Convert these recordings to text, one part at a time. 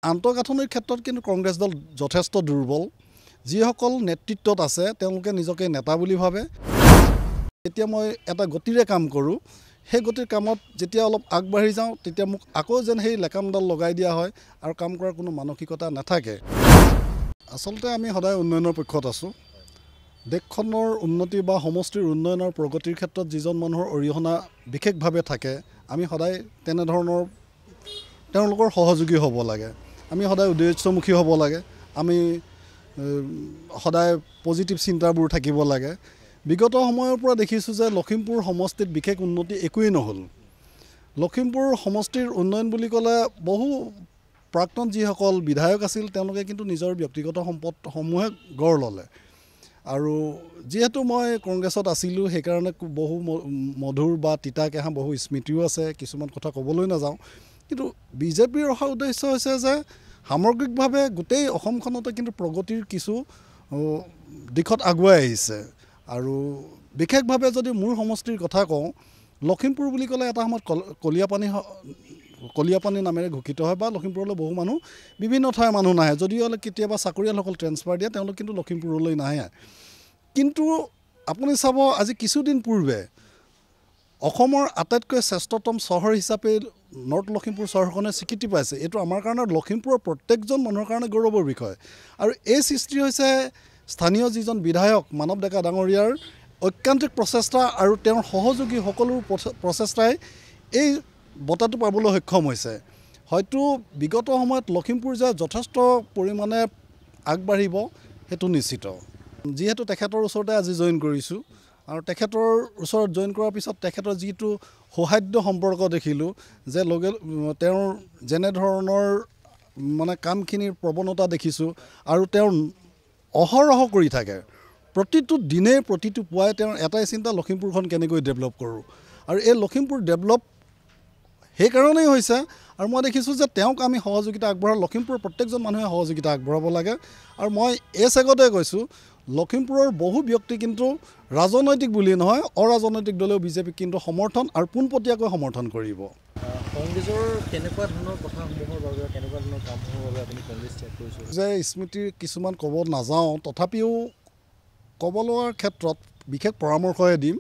আন্তঃগাঁথনিৰ ক্ষেত্ৰত কিন্তু কংগ্ৰেছ দল যথেষ্ট দুৰ্বল। যিসকল নেতৃত্বত আছে তেওঁলোকে নিজকে নেতা বুলি ভাবে। যেতিয়া মই এটা গতিৰে কাম কৰোঁ, সেই গতিৰ কামত যেতিয়া অলপ আগবাঢ়ি যাওঁ তেতিয়া মোক আকৌ যেন সেই লেকামডাল লগাই দিয়া হয় আৰু কাম কৰাৰ কোনো মানসিকতা নাথাকে। আচলতে আমি সদায় উন্নয়নৰ পক্ষত আছোঁ। দেশখনৰ উন্নতি বা সমষ্টিৰ উন্নয়নৰ প্ৰগতিৰ ক্ষেত্ৰত যিজন মানুহৰ অৰিহণা বিশেষভাৱে থাকে, আমি সদায় তেনেধৰণৰ তেওঁলোকৰ সহযোগী হ'ব লাগে। আমি সদায় উদ্দেশ্যমুখী হ'ব লাগে। আমি সদায় পজিটিভ চিন্তাবোৰ থাকিব লাগে। বিগত সময়ৰ পৰা দেখিছোঁ যে লখিমপুৰ সমষ্টিত বিশেষ উন্নতি একোৱেই নহ'ল। লখিমপুৰ সমষ্টিৰ উন্নয়ন বুলি ক'লে বহু প্ৰাক্তন যিসকল বিধায়ক আছিল তেওঁলোকে কিন্তু নিজৰ ব্যক্তিগত সম্পদসমূহে গঢ় ল'লে। আৰু যিহেতু মই কংগ্ৰেছত আছিলোঁ সেইকাৰণে বহু মধুৰ বা তিতা কেঁহা বহু স্মৃতিও আছে, কিছুমান কথা ক'বলৈ নাযাওঁ। কিন্তু বিজেপিৰ অহা উদ্দেশ্য হৈছে যে সামগ্ৰিকভাৱে গোটেই অসমখনতে কিন্তু প্ৰগতিৰ কিছু দিশত আগুৱাই আহিছে। আৰু বিশেষভাৱে যদি মোৰ সমষ্টিৰ কথা কওঁ, লখিমপুৰ বুলি ক'লে এটা সময়ত কলীয়াপানী নামেৰে ঘোষিত হয় বা লখিমপুৰলৈ বহু মানুহ বিভিন্ন ঠাইৰ মানুহ নাহে। যদিও কেতিয়াবা চাকৰিয়ালসকল ট্ৰেন্সফাৰ দিয়ে তেওঁলোক কিন্তু লখিমপুৰলৈ নাহে। কিন্তু আপুনি চাব আজি কিছুদিন পূৰ্বে অসমৰ আটাইতকৈ শ্ৰেষ্ঠতম চহৰ হিচাপে নৰ্থ লখিমপুৰ চহৰখনে স্বীকৃতি পাইছে। এইটো আমাৰ কাৰণে লখিমপুৰৰ প্ৰত্যেকজন মানুহৰ কাৰণে গৌৰৱৰ বিষয়। আৰু এই সৃষ্টি হৈছে স্থানীয় যিজন বিধায়ক মানৱ ডেকা ডাঙৰীয়াৰ ঐকান্তিক প্ৰচেষ্টা আৰু তেওঁৰ সহযোগী সকলো প্ৰচেষ্টাই এই বঁটাটো পাবলৈ সক্ষম হৈছে। হয়তো বিগত সময়ত লখিমপুৰ যে যথেষ্ট পৰিমাণে আগবাঢ়িব সেইটো নিশ্চিত। যিহেতু তেখেতৰ ওচৰতে আজি জইন কৰিছোঁ আৰু তেখেতৰ ওচৰত জইন কৰাৰ পিছত তেখেতৰ যিটো সৌহাৰ্দ্য সম্পৰ্ক দেখিলোঁ, যে তেওঁৰ যেনেধৰণৰ কামখিনিৰ প্ৰৱণতা দেখিছোঁ আৰু তেওঁ অহৰহ কৰি থাকে। প্ৰতিটো দিনেই প্ৰতিটো পুৱাই তেওঁৰ এটাই চিন্তা, লখিমপুৰখন কেনেকৈ ডেভেলপ কৰোঁ। আৰু এই লখিমপুৰ ডেভেলপ সেইকাৰণেই হৈছে। আৰু মই দেখিছোঁ যে তেওঁক আমি সহযোগিতা আগবঢ়াওঁ, লখিমপুৰৰ প্ৰত্যেকজন মানুহে সহযোগিতা আগবঢ়াব লাগে। আৰু মই এই চেগতে কৈছোঁ, লখিমপুৰৰ বহু ব্যক্তি কিন্তু ৰাজনৈতিক বুলি নহয়, অৰাজনৈতিক দলেও বিজেপিক কিন্তু সমৰ্থন আৰু পোনপটীয়াকৈ সমৰ্থন কৰিব। কংগ্ৰেছৰ কেনেকুৱা ধৰণৰ কথাসমূহৰ বাবে, কেনেকুৱা ধৰণৰ কামসমূহৰ বাবে আপুনি কংগ্ৰেছ ত্যাগ কৰিছে? যে স্মৃতিৰ কিছুমান ক'ব নাযাওঁ, তথাপিও ক'ব লোৱাৰ ক্ষেত্ৰত বিশেষ পৰামৰ্শহে দিম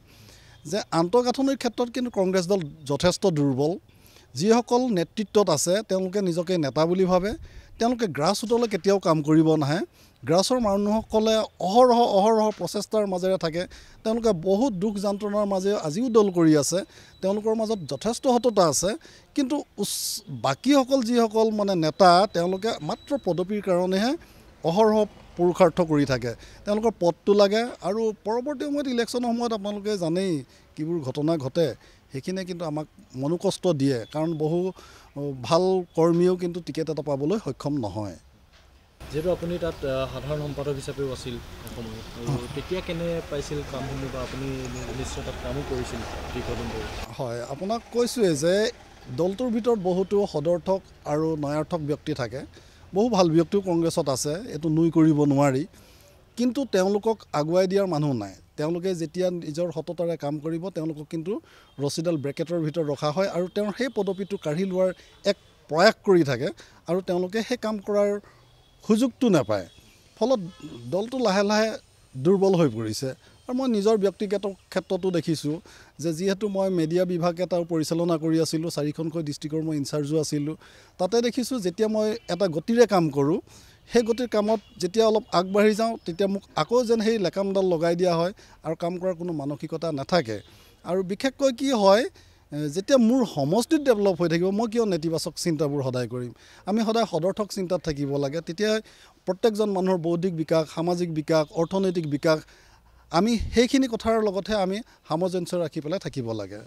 যে আন্তঃগাঁথনিৰ ক্ষেত্ৰত কিন্তু কংগ্ৰেছ দল যথেষ্ট দুৰ্বল। যিসকল নেতৃত্বত আছে তেওঁলোকে নিজকে নেতা বুলি ভাবে। তেওঁলোকে গ্ৰাছৰুটলৈ কেতিয়াও কাম কৰিব নাহে। গ্ৰাছৰ মানুহসকলে অহৰহ প্ৰচেষ্টাৰ মাজেৰে থাকে। তেওঁলোকে বহুত দুখ যন্ত্ৰণাৰ মাজেৰে আজিও দল কৰি আছে। তেওঁলোকৰ মাজত যথেষ্ট সততা আছে। কিন্তু বাকীসকল যিসকল নেতা, তেওঁলোকে মাত্ৰ পদবীৰ কাৰণেহে অহৰহ পুৰুষাৰ্থ কৰি থাকে। তেওঁলোকৰ পদটো লাগে আৰু পৰৱৰ্তী সময়ত ইলেকশ্যনৰ সময়ত আপোনালোকে জানেই কিবোৰ ঘটনা ঘটে। সেইখিনিয়ে কিন্তু আমাক মনোকষ্ট দিয়ে, কাৰণ বহু ভাল কৰ্মীয়েও কিন্তু টিকেট এটা পাবলৈ সক্ষম নহয়। যিহেতু আপুনি তাত সাধাৰণ সম্পাদক হিচাপেও আছিল অসমত, আৰু তেতিয়া কেনে পাইছিল কামসমূহ, বা আপুনি নিশ্চয় তাত কামো কৰিছিল দীৰ্ঘদিন ধৰি? হয়, আপোনাক কৈছোঁৱেই যে দলটোৰ ভিতৰত বহুতো সদৰ্থক আৰু নয়াৰ্থক ব্যক্তি থাকে। বহু ভাল ব্যক্তিও কংগ্ৰেছত আছে, এইটো নুই কৰিব নোৱাৰি। কিন্তু তেওঁলোকক আগুৱাই দিয়াৰ মানুহ নাই। তেওঁলোকে যেতিয়া নিজৰ সততাৰে কাম কৰিব তেওঁলোকক কিন্তু ৰছীডাল ব্ৰেকেটৰ ভিতৰত ৰখা হয় আৰু তেওঁৰ সেই পদবীটো কাঢ়ি লোৱাৰ এক প্ৰয়াস কৰি থাকে আৰু তেওঁলোকে সেই কাম কৰাৰ সুযোগটো নাপায়। ফলত দলটো লাহে লাহে দুৰ্বল হৈ পৰিছে। আৰু মই নিজৰ ব্যক্তিগত ক্ষেত্ৰতো দেখিছোঁ যে যিহেতু মই মেডিয়া বিভাগ এটাও পৰিচালনা কৰি আছিলোঁ, 4খনকৈ ডিষ্ট্ৰিক্টৰ মই ইনচাৰ্জো আছিলোঁ। তাতে দেখিছোঁ যেতিয়া মই এটা গতিৰে কাম কৰোঁ, সেই গতিৰ কামত যেতিয়া অলপ আগবাঢ়ি যাওঁ তেতিয়া মোক আকৌ যেন সেই লেকামডাল লগাই দিয়া হয় আৰু কাম কৰাৰ কোনো মানসিকতা নাথাকে। আৰু বিশেষকৈ কি হয়, যেতিয়া মোৰ সমষ্টিত ডেভেলপ হৈ থাকিব, মই কিয় নেতিবাচক চিন্তাবোৰ সদায় কৰিম। আমি সদায় সদৰ্থক চিন্তাত থাকিব লাগে। তেতিয়া প্ৰত্যেকজন মানুহৰ বৌদ্ধিক বিকাশ, সামাজিক বিকাশ, অৰ্থনৈতিক বিকাশ, আমি সেইখিনি কথাৰ লগতহে আমি সামঞ্জস্য ৰাখি পেলাই থাকিব লাগে।